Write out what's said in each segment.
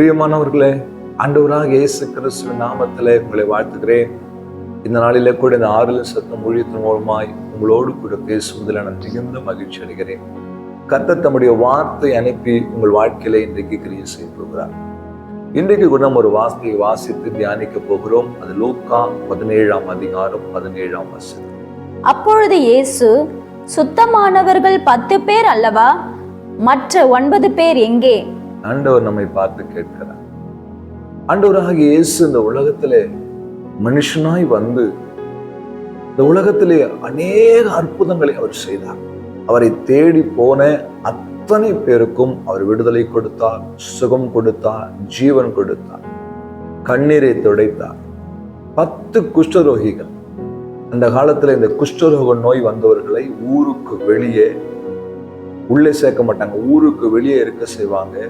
பிரியமானவர்களே, ஆண்டவராக இயேசு கிறிஸ்துவின் நாமத்திலே உங்களை வாழ்த்துகிறேன். இந்த நாளிலே கூட இந்த ஆறுதல் சத்தம் ஊழியத்தின் மூலமாய் உங்களோடு கூட பேசுவதில் நான் மிகுந்த மகிழ்ச்சி அடைகிறேன். கர்த்தர் தம்முடைய வார்த்தை அனுப்பி உங்கள் வாழ்க்கையில இன்றைக்கு கிரியை செய்கிறார். இன்றைக்கு கூட நம்ம ஒரு வார்த்தையை வாசித்து தியானிக்க போகிறோம். அது லூக்கா 17ஆம் அதிகாரம் 17ஆம் வசனம். அப்பொழுது இயேசு, சுத்தமானவர்கள் 10 பேர் அல்லவா, மற்ற 9 பேர் எங்கே? ஆண்டவர் நம்மை பார்த்து கேட்கிறார். ஆண்டவராக இயேசு இந்த உலகத்திலே மனுஷனாய் வந்து இந்த உலகத்திலே அநேக அற்புதங்களை அவர் செய்தார். அவரை தேடி போன அத்தனை பேருக்கும் அவர் விடுதலை கொடுத்தார், சுகம் கொடுத்தார், ஜீவன் கொடுத்தார், கண்ணீரை துடைத்தார். 10 குஷ்டரோகிகள், அந்த காலத்துல இந்த குஷ்டரோக நோய் வந்தவர்களை ஊருக்கு வெளியே உள்ளே சேர்க்க மாட்டாங்க, ஊருக்கு வெளியே இருக்க செய்வாங்க.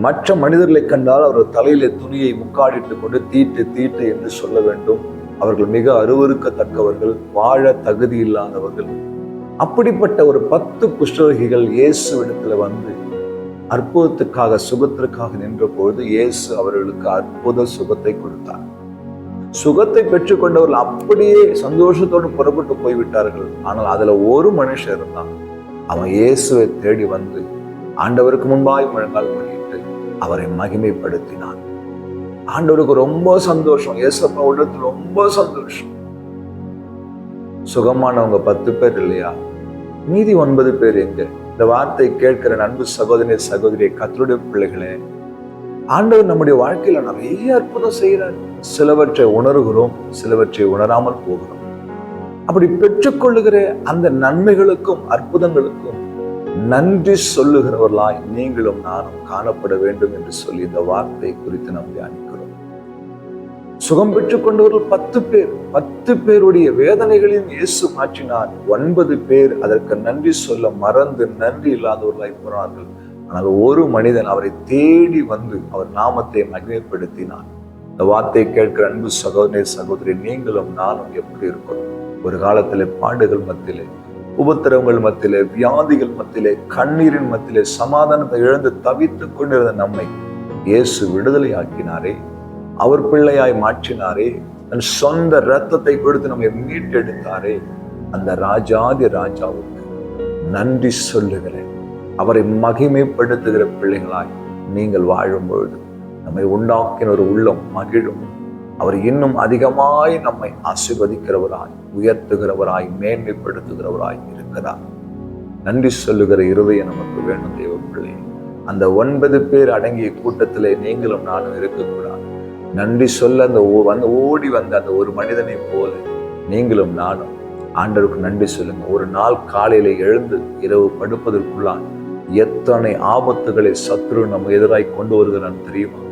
மற்ற மனிதர்களை கண்டால் அவர்கள் தலையில துணியை முக்காடிட்டு கொண்டு தீட்டு தீட்டு என்று சொல்ல வேண்டும். அவர்கள் மிக அருவருக்கத்தக்கவர்கள், வாழ தகுதி இல்லாதவர்கள். அப்படிப்பட்ட ஒரு 10 குஷ்டரோகிகள் இயேசுவிடத்துல வந்து அற்புதத்துக்காக, சுகத்திற்காக நின்ற பொழுது இயேசு அவர்களுக்கு அற்புத சுகத்தை கொடுத்தார். சுகத்தை பெற்றுக்கொண்டவர்கள் அப்படியே சந்தோஷத்தோடு புறப்பட்டு போய்விட்டார்கள். ஆனால் அதுல ஒரு மனுஷன் இருந்தான். அவன் இயேசுவை தேடி வந்து ஆண்டவருக்கு முன்பாய் முழங்கால் பண்ணிட்டு அவரை மகிமைப்படுத்தினான். ஆண்டவருக்கு ரொம்ப சந்தோஷம், இயேசப்பா உள்ளத்துல ரொம்ப சந்தோஷம். சுகமானவங்க 10 பேர் இல்லையா, மீதி 9 பேர் எங்க? இந்த வார்த்தை கேட்கிற அன்பு சகோதரி சகோதரியை, கர்த்தருடைய பிள்ளைகளே, ஆண்டவர் நம்முடைய வாழ்க்கையில நிறைய அற்புதம் செய்கிறார். சிலவற்றை உணர்கிறோம், சிலவற்றை உணராமல் போகிறோம். அப்படி பெற்றுக்கொள்ளுகிற அந்த நன்மைகளுக்கும் அற்புதங்களுக்கும் நன்றி சொல்லுகிறவர்களாய் நீங்களும் நானும் காணப்பட வேண்டும் என்று சொல்லி இந்த வார்த்தை குறித்து நாம் தியானிக்கிறோம். சுகம் பெற்றுக்கொண்டவர்கள் 10 பேர். 10 பேருடைய வேதனைகளையும் இயேசு மாற்றினார். 9 பேர் அதற்கு நன்றி சொல்ல மறந்து நன்றி இல்லாதவர்களாய் போனார்கள். ஆனால் ஒரு மனிதன் அவரை தேடி வந்து அவர் நாமத்தை மகிமைப்படுத்தினார். இந்த வார்த்தை கேட்கிற அன்பு சகோதரி சகோதரி, நீங்களும் நானும் எப்படி இருக்கணும்? ஒரு காலத்திலே பாடுகள் மத்தியிலே, உபத்திரவங்கள் மத்தியிலே, வியாதிகள் மத்தியிலே, கண்ணீரின் மத்தியிலே சமாதானத்தை இழந்து தவித்துக் கொண்டிருந்த நம்மை இயேசு விடுதலை ஆக்கினாரே, அவர் பிள்ளையாய் மாற்றினாரே, தன் சொந்த இரத்தத்தை கொடுத்து நம்மை மீட்டெடுத்தாரே. அந்த ராஜாதி ராஜாவுக்கு நன்றி சொல்லுகிறேன். அவரை மகிமைப்படுத்துகிற பிள்ளைகளாய் நீங்கள் வாழும் பொழுது நம்மை உண்டாக்கின ஒரு உள்ளம் மகிழும். அவர் இன்னும் அதிகமாய் நம்மை ஆசீர்வதிக்கிறவராய், உயர்த்துகிறவராய், மேன்மைப்படுத்துகிறவராய் இருக்கிறார். நன்றி சொல்லுகிற இருதயம் நமக்கு வேணும் தேவ பிள்ளை. அந்த 9 பேர் அடங்கிய கூட்டத்திலே நீங்களும் நானும் இருக்கக்கூடாது. நன்றி சொல்ல அந்த ஓடி வந்த அந்த ஒரு மனிதனை போல நீங்களும் நானும் ஆண்டவருக்கு நன்றி சொல்லுங்க. ஒரு நாள் காலையில எழுந்து இரவு படுப்பதற்குள்ளான் எத்தனை ஆபத்துகளை சத்ரு நம்ம எதிராய் கொண்டு வருகிறான்னு தெரியுமா?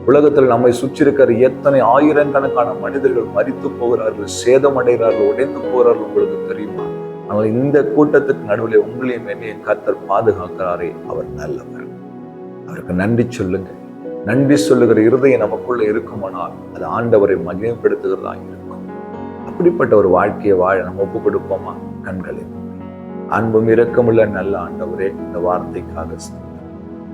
உலகத்தில் நம்மை சுற்றி இருக்கிற எத்தனை ஆயிரக்கணக்கான மனிதர்கள் மரித்து போகிறார்கள், சேதமடைகிறார்கள், உடைந்து போகிறார்கள் உங்களுக்கு தெரியுமா? ஆனால் இந்த கூட்டத்துக்கு நடுவில் உங்களையும் என்னையும் கர்த்தர் பாதுகாக்கிறாரே, அவர் நல்லவர். அவருக்கு நன்றி சொல்லுங்க. நன்றி சொல்லுகிற இருதயம் நமக்குள்ள இருக்குமானால் அது ஆண்டவரை மகிமைப்படுத்துகிறதா இருக்கும். அப்படிப்பட்ட ஒரு வாழ்க்கையை வாழ நம்ம ஒப்பு கொடுப்போமா? கண்களை அன்பும் இரக்கமுள்ள நல்ல ஆண்டவரே, இந்த வார்த்தைக்காக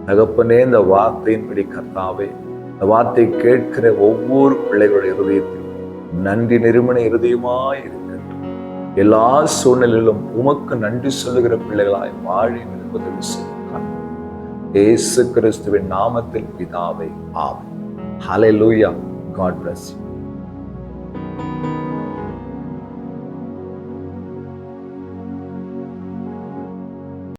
தகப்பனே, இந்த வார்த்தையின்படி கர்த்தாவே, இந்த வார்த்தை கேட்கிற ஒவ்வொரு பிள்ளைகளுடைய இருதயத்திலும் நன்றி நிறுவன இருதயமாய் இருக்கட்டும். எல்லா சூழ்நிலையிலும் உமக்கு நன்றி சொல்லுகிற பிள்ளைகளாய் வாழி நிற்பதற்கு செய்ய இயேசு கிறிஸ்துவின் நாமத்தில் பிதாவே, ஆமென். ஹல்லேலூயா. God bless you.